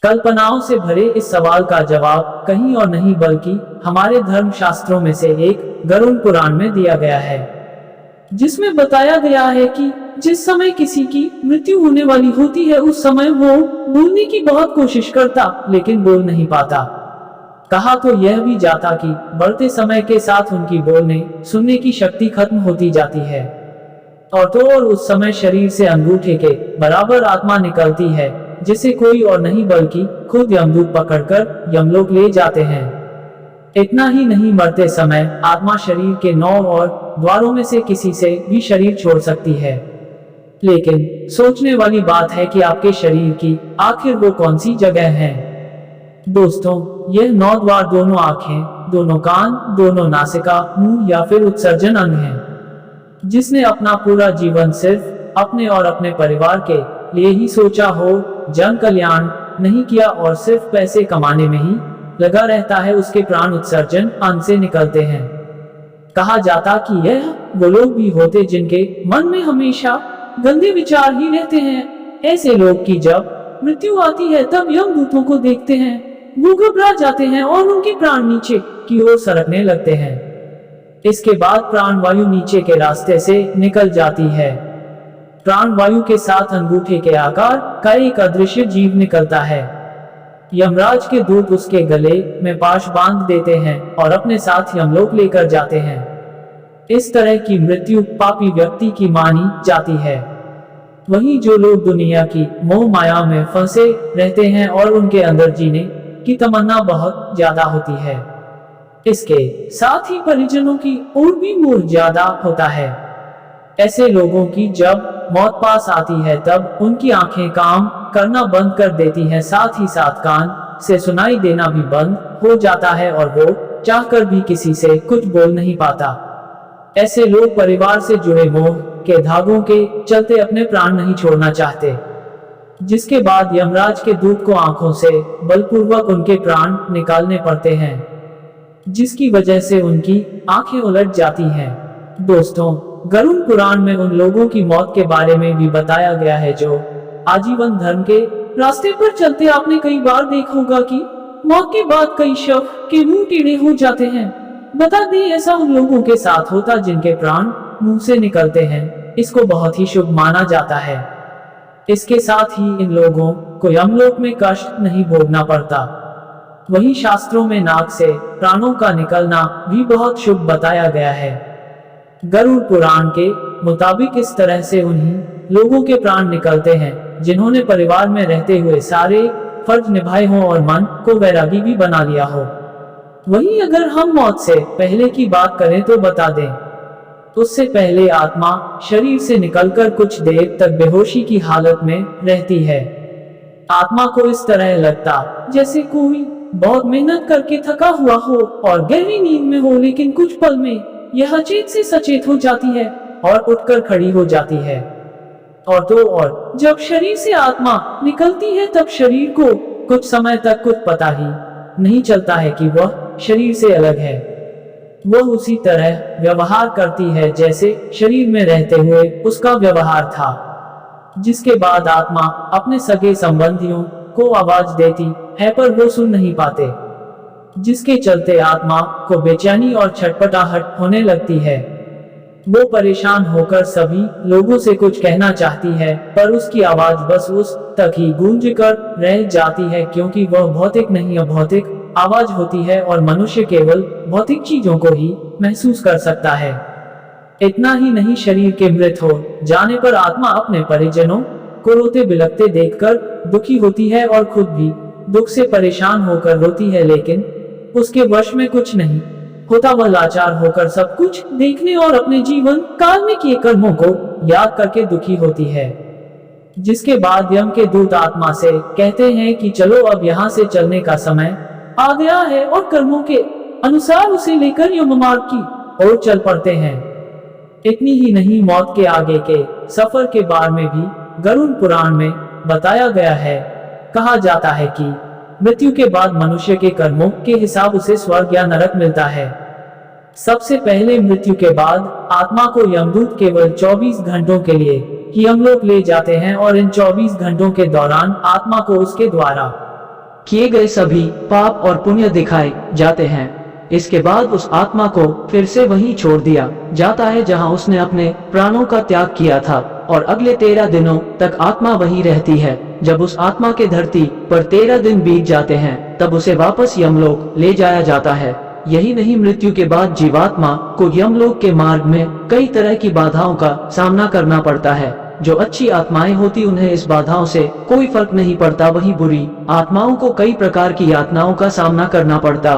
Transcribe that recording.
कल्पनाओं से भरे इस सवाल का जवाब कहीं और नहीं बल्कि हमारे धर्म शास्त्रों में से एक गरुड़ पुराण में दिया गया है, जिसमें बताया गया है कि जिस समय किसी की मृत्यु होने वाली होती है उस समय वो बोलने की बहुत कोशिश करता लेकिन बोल नहीं पाता। कहा तो यह भी जाता कि बढ़ते समय के साथ उनकी बोलने सुनने की शक्ति खत्म होती जाती है और उस समय शरीर से अंगूठे के बराबर आत्मा निकलती है, जिसे कोई और नहीं बल्कि खुद यमदूत पकड़कर यमलोक ले जाते हैं। इतना ही नहीं, मरते समय आत्मा शरीर के 9 और द्वारों में से किसी से भी शरीर छोड़ सकती है। लेकिन सोचने वाली बात है कि आपके शरीर की आखिर वो कौन सी जगह है। दोस्तों, यह 9 द्वार दोनों आंखें, दोनों कान, दोनों नासिका, मुंह या फिर उत्सर्जन अंग है। जिसने अपना पूरा जीवन सिर्फ अपने और अपने परिवार के लिए ही सोचा हो, जन कल्याण नहीं किया और सिर्फ पैसे कमाने में ही लगा रहता है, उसके प्राण उत्सर्जन अंग से निकलते हैं। कहा जाता कि यह वो लोग भी होते जिनके मन में हमेशा गंदे विचार ही रहते हैं। ऐसे लोग की जब मृत्यु आती है तब यमदूतों को देखते हैं, वो घबरा जाते हैं और उनके प्राण नीचे की ओर सरकने लगते हैं। इसके बाद प्राण वायु नीचे के रास्ते से निकल जाती है। प्राण वायु के साथ अंगूठे के आकार का एक अदृश्य जीव निकलता है। यमराज के दूत उसके गले में पाश बांध देते हैं और अपने साथ यमलोक लेकर जाते हैं। इस तरह की मृत्यु पापी व्यक्ति की मानी जाती है। वहीं जो लोग दुनिया की मोह माया में फंसे रहते हैं और उनके अंदर जीने की तमन्ना बहुत ज्यादा होती है, इसके साथ ही परिजनों की और भी मोह ज्यादा होता है। ऐसे लोगों की जब मौत पास आती है तब उनकी आंखें काम करना बंद कर देती हैं, साथ ही साथ कान से सुनाई देना भी बंद हो जाता है और वो चाहकर भी किसी से कुछ बोल नहीं पाता। ऐसे लोग परिवार से जुड़े मोह के धागों के चलते अपने प्राण नहीं छोड़ना चाहते, जिसके बाद यमराज के दूत को आंखों से बलपूर्वक उनके प्राण निकालने पड़ते हैं, जिसकी वजह से उनकी आंखें उलट जाती हैं। दोस्तों, गरुड़ पुराण में उन लोगों की मौत के बारे में भी बताया गया है जो आजीवन धर्म के रास्ते पर चलते। आपने कई बार देखा होगा कि मौत के बाद कई शव के मुंह टेढ़े हो जाते हैं। बता दें, ऐसा उन लोगों के साथ होता जिनके प्राण मुंह से निकलते हैं। इसको बहुत ही शुभ माना जाता है। इसके साथ ही इन लोगों को यमलोक में कष्ट नहीं भोगना पड़ता। वहीं शास्त्रों में नाक से प्राणों का निकलना भी बहुत शुभ बताया गया है। गरुड़ पुराण के मुताबिक इस तरह से उन्हीं लोगों के प्राण निकलते हैं जिन्होंने परिवार में रहते हुए सारे फर्ज निभाए हों और मन को वैरागी भी बना लिया हो। वहीं अगर हम मौत से पहले की बात करें तो बता दें, उससे पहले आत्मा शरीर से निकलकर कुछ देर तक बेहोशी की हालत में रहती है। आत्मा को इस तरह लगता जैसे कोई बहुत मेहनत करके थका हुआ हो और गहरी नींद में हो, लेकिन कुछ पल में यह अचेत से सचेत हो जाती है और उठकर खड़ी हो जाती है। और जब शरीर से आत्मा निकलती है तब शरीर को कुछ समय तक कुछ पता ही नहीं चलता है कि वह शरीर से अलग है। वह उसी तरह व्यवहार करती है जैसे शरीर में रहते हुए उसका व्यवहार था। जिसके बाद आत्मा अपने सगे संबंधियों को आवाज देती है पर वो सुन नहीं पाते, जिसके चलते आत्मा को बेचैनी और छटपटाहट होने लगती है। वो परेशान होकर सभी लोगों से कुछ कहना चाहती है पर उसकी आवाज बस उस तक ही गूंज कर रह जाती है, क्योंकि वह भौतिक नहीं अभौतिक आवाज होती है और मनुष्य केवल भौतिक चीजों को ही महसूस कर सकता है। इतना ही नहीं, शरीर के मृत हो जाने पर आत्मा अपने परिजनों को रोते बिलखते देखकर दुखी होती है और खुद भी दुख से परेशान होकर रोती है, लेकिन उसके वश में कुछ नहीं होता। वह लाचार होकर सब कुछ देखने और अपने जीवन काल में किए कर्मों को याद करके दुखी होती है। जिसके बाद यम के दूत आत्मा से कहते हैं कि चलो अब यहाँ से चलने का समय आ गया है, और कर्मों के अनुसार उसे लेकर यम मार्ग की ओर चल पड़ते हैं। इतनी ही नहीं, मौत के आगे के सफर के बारे में भी गरुड़ पुराण में बताया गया है। कहा जाता है कि मृत्यु के बाद मनुष्य के कर्मों के हिसाब उसे स्वर्ग या नरक मिलता है। सबसे पहले मृत्यु के बाद आत्मा को यमदूत केवल 24 घंटों के लिए ही यमलोक ले जाते हैं और इन 24 घंटों के दौरान आत्मा को उसके द्वारा किए गए सभी पाप और पुण्य दिखाए जाते हैं। इसके बाद उस आत्मा को फिर से वहीं छोड़ दिया जाता है जहां उसने अपने प्राणों का त्याग किया था, और अगले 13 दिनों तक आत्मा वहीं रहती है। जब उस आत्मा के धरती पर 13 दिन बीत जाते हैं तब उसे वापस यमलोक ले जाया जाता है। यही नहीं, मृत्यु के बाद जीवात्मा को यमलोक के मार्ग में कई तरह की बाधाओं का सामना करना पड़ता है। जो अच्छी आत्माएं होती उन्हें इस बाधाओं से कोई फर्क नहीं पड़ता, वहीं बुरी आत्माओं को कई प्रकार की यातनाओं का सामना करना पड़ता